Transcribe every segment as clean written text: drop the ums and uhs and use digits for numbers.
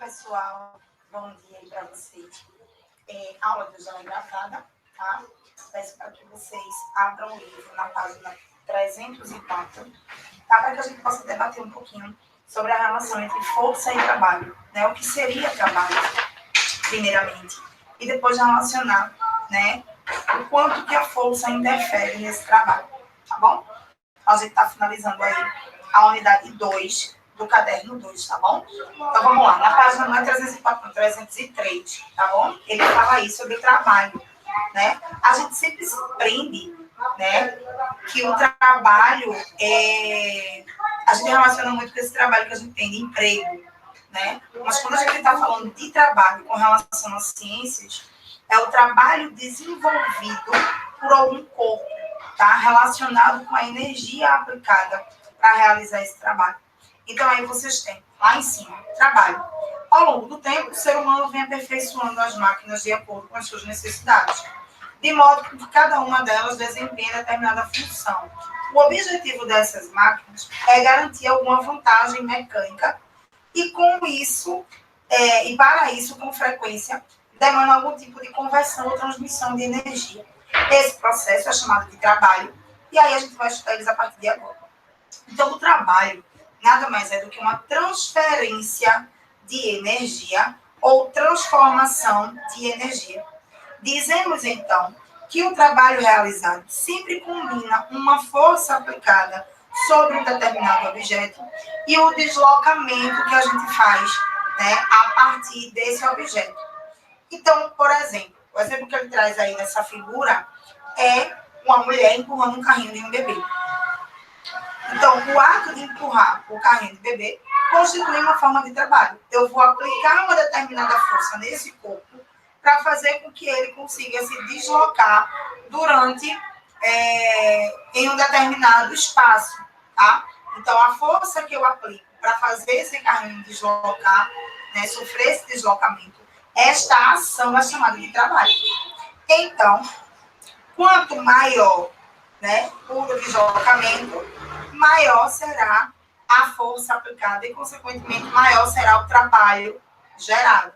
pessoal, bom dia aí para vocês. A aula de hoje é gravada, tá? Peço para que vocês abram o livro na página 304, tá? Para que a gente possa debater um pouquinho sobre a relação entre força e trabalho, né? O que seria trabalho, primeiramente, e depois relacionar, né, o quanto que a força interfere nesse trabalho, tá bom? A gente está finalizando aí a unidade 2 do caderno 2, tá bom? Então, vamos lá. Na página não é 304, 303, tá bom? Ele fala aí sobre trabalho, né? A gente sempre se prende, né, que o trabalho a gente relaciona muito com esse trabalho que a gente tem de emprego, né? Mas quando a gente está falando de trabalho com relação às ciências, é o trabalho desenvolvido por algum corpo, tá? Relacionado com a energia aplicada para realizar esse trabalho. Então, aí vocês têm, lá em cima, trabalho. Ao longo do tempo, o ser humano vem aperfeiçoando as máquinas de acordo com as suas necessidades, de modo que cada uma delas desempenha determinada função. O objetivo dessas máquinas é garantir alguma vantagem mecânica e, com isso, e para isso, com frequência, demanda algum tipo de conversão ou transmissão de energia. Esse processo é chamado de trabalho, e aí a gente vai estudar eles a partir de agora. Então, o trabalho nada mais é do que uma transferência de energia ou transformação de energia. Dizemos, então, que o trabalho realizado sempre combina uma força aplicada sobre um determinado objeto e o deslocamento que a gente faz, né, a partir desse objeto. Então, por exemplo, o exemplo que ele traz aí nessa figura é uma mulher empurrando um carrinho de um bebê. Então, o ato de empurrar o carrinho de bebê constitui uma forma de trabalho. Eu vou aplicar uma determinada força nesse corpo para fazer com que ele consiga se deslocar durante, em um determinado espaço, tá? Então, a força que eu aplico para fazer esse carrinho deslocar, né, sofrer esse deslocamento, esta ação é chamada de trabalho. Então, quanto maior, né, o deslocamento, maior será a força aplicada e, consequentemente, maior será o trabalho gerado.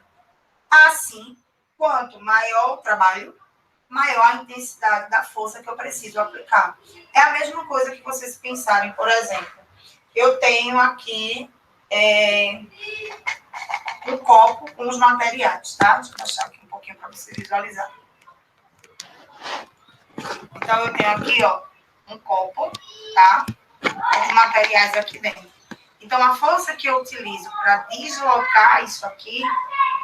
Assim, quanto maior o trabalho, maior a intensidade da força que eu preciso aplicar. É a mesma coisa que vocês pensarem, por exemplo, eu tenho aqui um copo com os materiais, tá? Deixa eu baixar aqui um pouquinho para você visualizar. Então, eu tenho aqui, ó, um copo, tá? Com os materiais aqui dentro. Então, a força que eu utilizo para deslocar isso aqui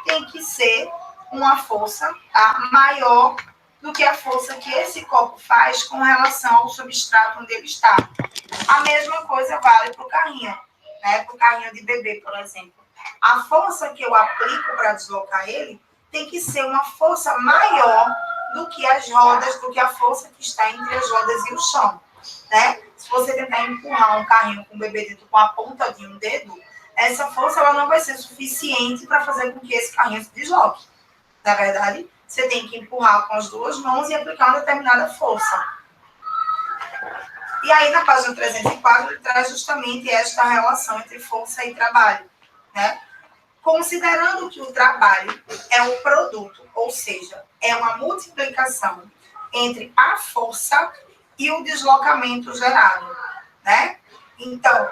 tem que ser uma força, tá, maior do que a força que esse copo faz com relação ao substrato onde ele está. A mesma coisa vale para o carrinho, né? Para o carrinho de bebê, por exemplo. A força que eu aplico para deslocar ele tem que ser uma força maior do que as rodas, do que a força que está entre as rodas e o chão, né? Se você tentar empurrar um carrinho com o bebê dentro com a ponta de um dedo, essa força ela não vai ser suficiente para fazer com que esse carrinho se desloque. Na verdade, você tem que empurrar com as duas mãos e aplicar uma determinada força. E aí, na página 304, ele traz justamente esta relação entre força e trabalho, né? Considerando que o trabalho é um produto, ou seja, é uma multiplicação entre a força e o deslocamento gerado, né? Então,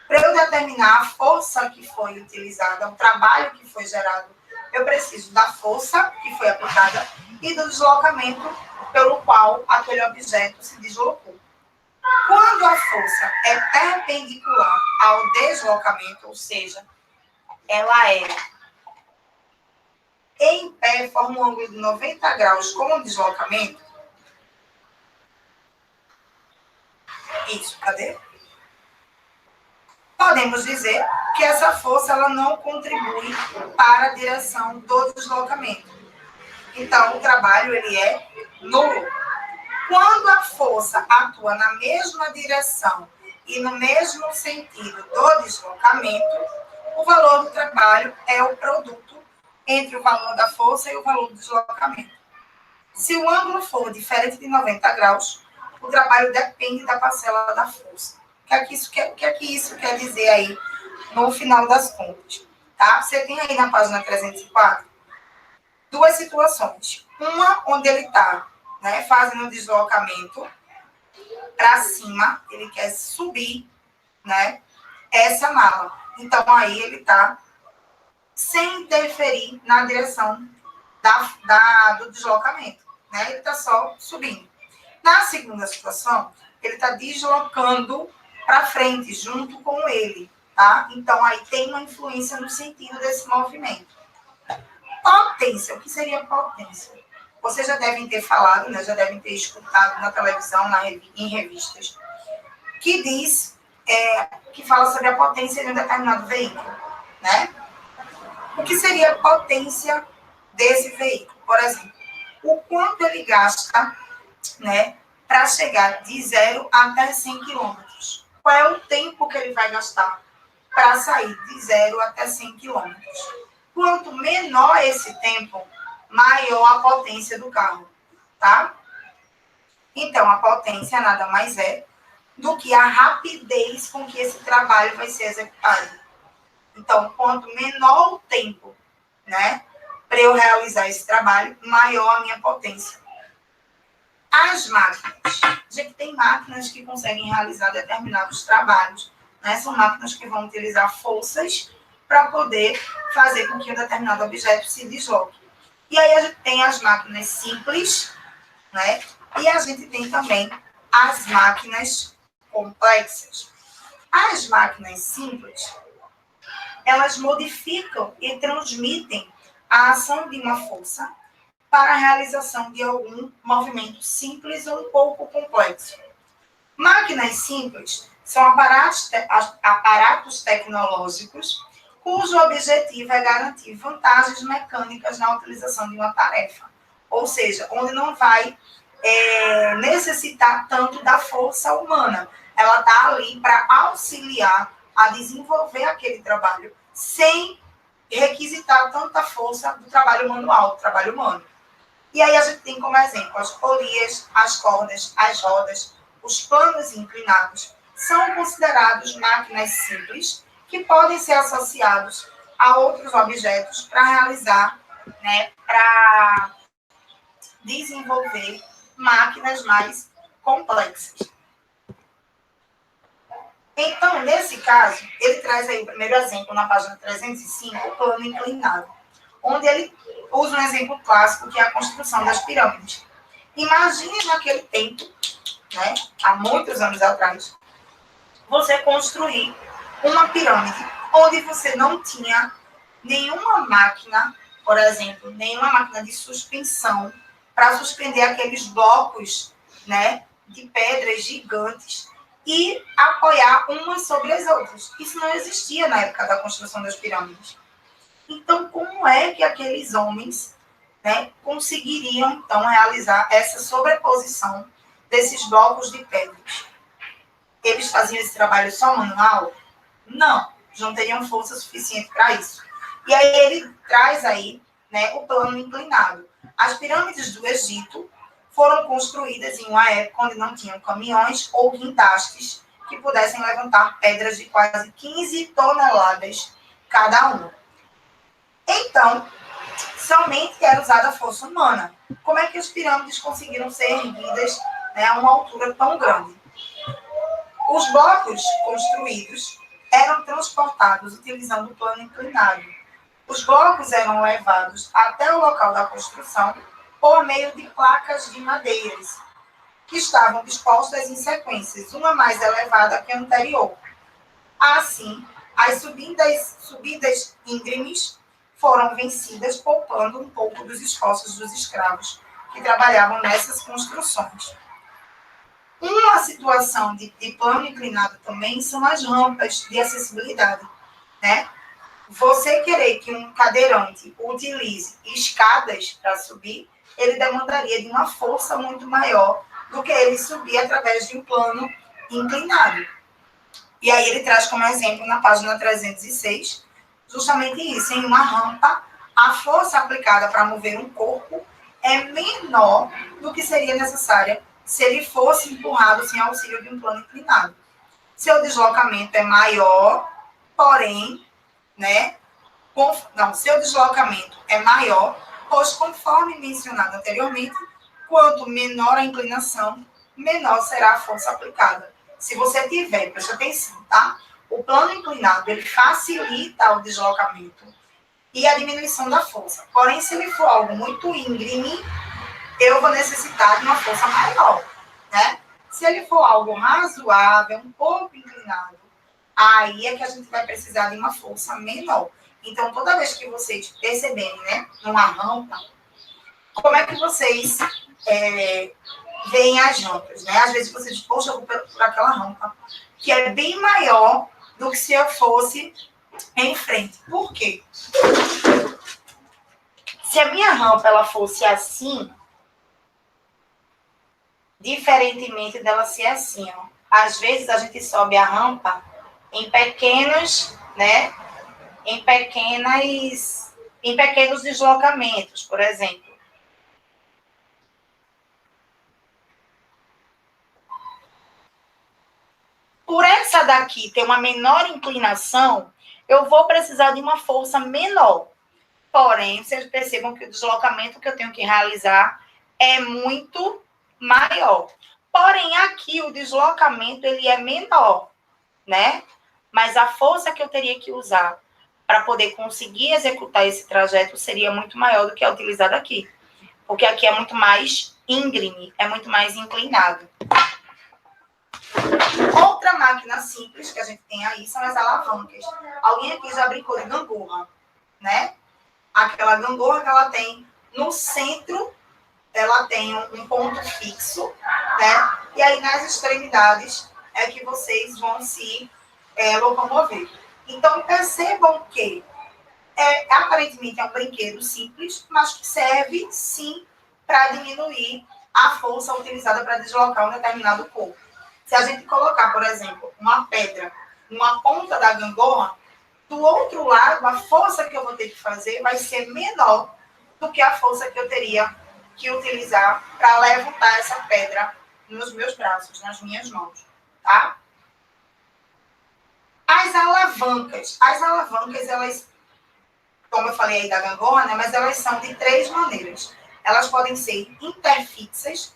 para eu determinar a força que foi utilizada, o trabalho que foi gerado, eu preciso da força que foi aplicada e do deslocamento pelo qual aquele objeto se deslocou. Quando a força é perpendicular ao deslocamento, ou seja, ela é em pé, forma um ângulo de 90 graus com o deslocamento. Isso, cadê? Podemos dizer que essa força ela não contribui para a direção do deslocamento. Então, o trabalho ele é nulo. Quando a força atua na mesma direção e no mesmo sentido do deslocamento, o valor do trabalho é o produto entre o valor da força e o valor do deslocamento. Se o ângulo for diferente de 90 graus, o trabalho depende da parcela da força. O que é que isso quer dizer aí no final das contas? tá? Você tem aí na página 304 duas situações. Uma onde ele está, né, fazendo o deslocamento para cima, ele quer subir, né, essa mala. Então, aí ele está sem interferir na direção do deslocamento, né? Ele está só subindo. Na segunda situação, ele está deslocando para frente, junto com ele, tá? Então, aí tem uma influência no sentido desse movimento. Potência, o que seria potência? Vocês já devem ter falado, né? Já devem ter escutado na televisão, em revistas, que diz, que fala sobre a potência de um determinado veículo, né? O que seria a potência desse veículo? Por exemplo, o quanto ele gasta, né, para chegar de 0 até 100 quilômetros. Qual é o tempo que ele vai gastar para sair de 0 até 100 quilômetros? Quanto menor esse tempo, maior a potência do carro, tá? Então, a potência nada mais é do que a rapidez com que esse trabalho vai ser executado. Então, quanto menor o tempo, né, para eu realizar esse trabalho, maior a minha potência. As máquinas. A gente tem máquinas que conseguem realizar determinados trabalhos, né? São máquinas que vão utilizar forças para poder fazer com que um determinado objeto se desloque. E aí a gente tem as máquinas simples, né? E a gente tem também as máquinas complexas. As máquinas simples, elas modificam e transmitem a ação de uma força para a realização de algum movimento simples ou um pouco complexo. Máquinas simples são aparatos tecnológicos cujo objetivo é garantir vantagens mecânicas na utilização de uma tarefa. Ou seja, onde não vai necessitar tanto da força humana. Ela está ali para auxiliar a desenvolver aquele trabalho sem requisitar tanta força do trabalho manual, do trabalho humano. E aí a gente tem como exemplo as polias, as cordas, as rodas, os planos inclinados. São considerados máquinas simples que podem ser associados a outros objetos para realizar, né, para desenvolver máquinas mais complexas. Então, nesse caso, ele traz aí o primeiro exemplo na página 305, o plano inclinado, onde ele usa um exemplo clássico que é a construção das pirâmides. Imagine naquele tempo, né, há muitos anos atrás, você construir uma pirâmide onde você não tinha nenhuma máquina, por exemplo, nenhuma máquina de suspensão para suspender aqueles blocos, né, de pedras gigantes e apoiar umas sobre as outras. Isso não existia na época da construção das pirâmides. Então, como é que aqueles homens, né, conseguiriam, então, realizar essa sobreposição desses blocos de pedras? Eles faziam esse trabalho só manual? Não teriam força suficiente para isso. E aí ele traz aí, né, o plano inclinado. As pirâmides do Egito foram construídas em uma época onde não tinham caminhões ou guindastes que pudessem levantar pedras de quase 15 toneladas cada uma. Então, somente era usada a força humana. Como é que as pirâmides conseguiram ser erguidas, né, a uma altura tão grande? Os blocos construídos eram transportados utilizando o plano inclinado. Os blocos eram levados até o local da construção por meio de placas de madeiras, que estavam dispostas em sequências, uma mais elevada que a anterior. Assim, as subidas íngremes foram vencidas, poupando um pouco dos esforços dos escravos que trabalhavam nessas construções. Uma situação de plano inclinado também são as rampas de acessibilidade, né? Você querer que um cadeirante utilize escadas para subir, ele demandaria de uma força muito maior do que ele subir através de um plano inclinado. E aí ele traz como exemplo na página 306, justamente isso, em uma rampa, a força aplicada para mover um corpo é menor do que seria necessária se ele fosse empurrado sem auxílio de um plano inclinado. Seu deslocamento é maior, porém, né, seu deslocamento é maior, pois, conforme mencionado anteriormente, quanto menor a inclinação, menor será a força aplicada. Se você tiver, preste atenção, tá? O plano inclinado, ele facilita o deslocamento e a diminuição da força. Porém, se ele for algo muito íngreme, eu vou necessitar de uma força maior, né? Se ele for algo razoável, um pouco inclinado, aí é que a gente vai precisar de uma força menor. Então, toda vez que vocês perceberem, né, numa rampa, como é que vocês veem as rampas, né? Às vezes vocês, poxa, eu vou por aquela rampa, que é bem maior do que se eu fosse em frente. Por quê? Se a minha rampa ela fosse assim, diferentemente dela ser assim, ó. Às vezes a gente sobe a rampa em pequenos, né? Em pequenos deslocamentos, por exemplo. Por essa daqui ter uma menor inclinação, eu vou precisar de uma força menor. Porém, vocês percebam que o deslocamento que eu tenho que realizar é muito maior. Porém, aqui o deslocamento ele é menor, né? Mas a força que eu teria que usar para poder conseguir executar esse trajeto seria muito maior do que a utilizada aqui. Porque aqui é muito mais íngreme, é muito mais inclinado. Outra máquina simples que a gente tem aí são as alavancas. Alguém aqui já brincou de gangorra, né? Aquela gangorra que ela tem no centro, ela tem um ponto fixo, né? E aí nas extremidades é que vocês vão se locomover. Então percebam que aparentemente é um brinquedo simples, mas que serve sim para diminuir a força utilizada para deslocar um determinado corpo. Se a gente colocar, por exemplo, uma pedra numa ponta da gangorra, do outro lado, a força que eu vou ter que fazer vai ser menor do que a força que eu teria que utilizar para levantar essa pedra nos meus braços, nas minhas mãos, tá? As alavancas, elas, como eu falei aí da gangorra, né, mas elas são de 3 maneiras. Elas podem ser interfixas,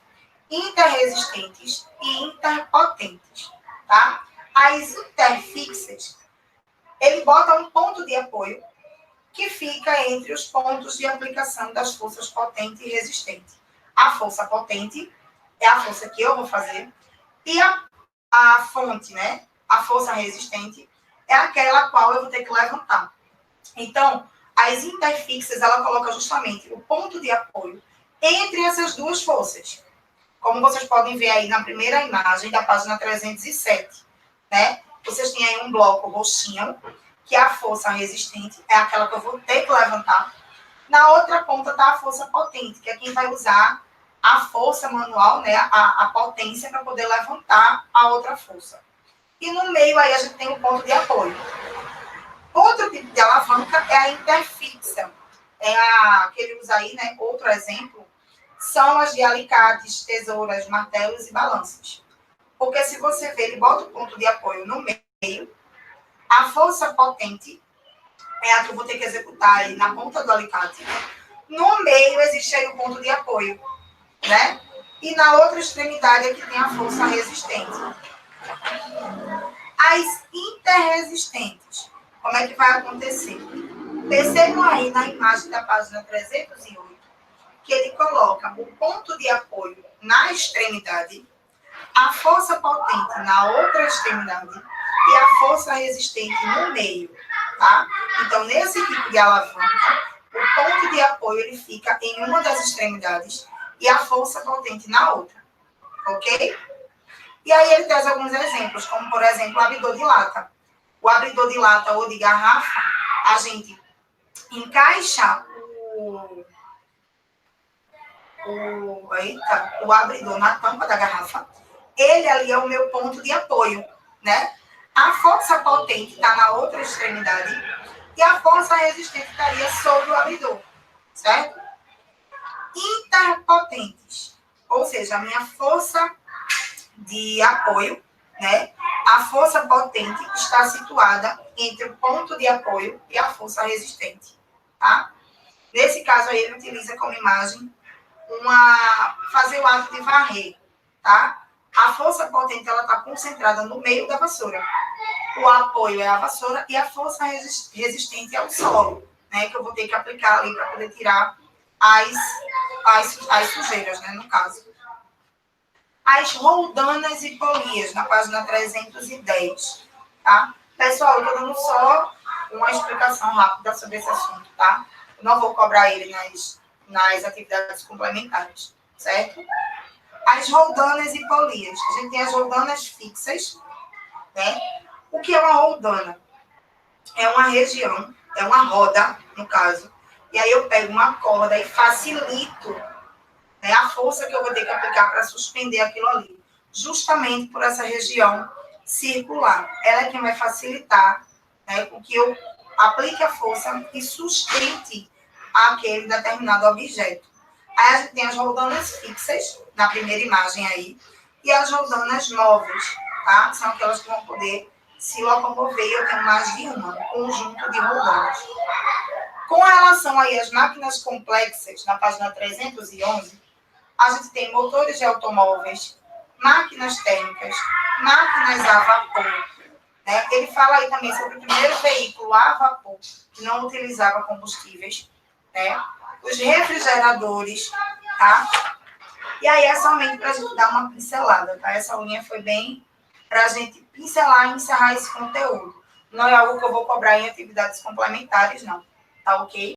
interresistentes e interpotentes, tá? As interfixas, ele bota um ponto de apoio que fica entre os pontos de aplicação das forças potente e resistente. A força potente é a força que eu vou fazer e a fonte, né? A força resistente é aquela a qual eu vou ter que levantar. Então, as interfixas, ela coloca justamente o ponto de apoio entre essas duas forças. Como vocês podem ver aí na primeira imagem da página 307, né? Vocês têm aí um bloco roxinho, que é a força resistente, é aquela que eu vou ter que levantar. Na outra ponta está a força potente, que é quem vai usar a força manual, né? A potência para poder levantar a outra força. E no meio aí a gente tem o ponto de apoio. Outro tipo de alavanca é a interfixa. É a que ele usa aí, né? Outro exemplo são as de alicates, tesouras, martelos e balanças. Porque se você ver, ele bota o ponto de apoio no meio, a força potente é a que eu vou ter que executar aí na ponta do alicate. No meio existe aí o ponto de apoio, né? E na outra extremidade é que tem a força resistente. As interresistentes, como é que vai acontecer? Percebam aí na imagem da página 308 que ele coloca o ponto de apoio na extremidade, a força potente na outra extremidade e a força resistente no meio, tá? Então, nesse tipo de alavanca, o ponto de apoio ele fica em uma das extremidades e a força potente na outra, ok? E aí ele traz alguns exemplos, como, por exemplo, o abridor de lata. O abridor de lata ou de garrafa, a gente encaixa o abridor na tampa da garrafa. Ele ali é o meu ponto de apoio, né? A força potente está na outra extremidade e a força resistente estaria sobre o abridor, certo? Interpotentes, ou seja, a minha força de apoio, né? A força potente está situada entre o ponto de apoio e a força resistente, tá? Nesse caso aí, ele utiliza como imagem fazer o ato de varrer, tá? A força potente, ela está concentrada no meio da vassoura. O apoio é a vassoura e a força resistente é o solo, né? Que eu vou ter que aplicar ali para poder tirar as sujeiras, né? No caso. As roldanas e polias, na página 310, tá? Pessoal, eu estou dando só uma explicação rápida sobre esse assunto, tá? Eu não vou cobrar ele nas atividades complementares, certo? As roldanas e polias. A gente tem as roldanas fixas, né? O que é uma roldana? É uma região, é uma roda, no caso. E aí eu pego uma corda e facilito, né, a força que eu vou ter que aplicar para suspender aquilo ali. Justamente por essa região circular. Ela é quem vai facilitar, né, com que eu aplique a força e sustente aquele determinado objeto. Aí a gente tem as roldanas fixas, na primeira imagem aí, e as roldanas móveis, tá? São aquelas que vão poder se locomover, eu tenho mais de um conjunto de roldanas. Com relação aí às máquinas complexas, na página 311, a gente tem motores de automóveis, máquinas térmicas, máquinas a vapor. Né? Ele fala aí também sobre o primeiro veículo a vapor, que não utilizava combustíveis, né? Os refrigeradores, tá? E aí é somente para a gente dar uma pincelada, tá? Essa linha foi bem para a gente pincelar e encerrar esse conteúdo. Não é algo que eu vou cobrar em atividades complementares, não. Tá ok?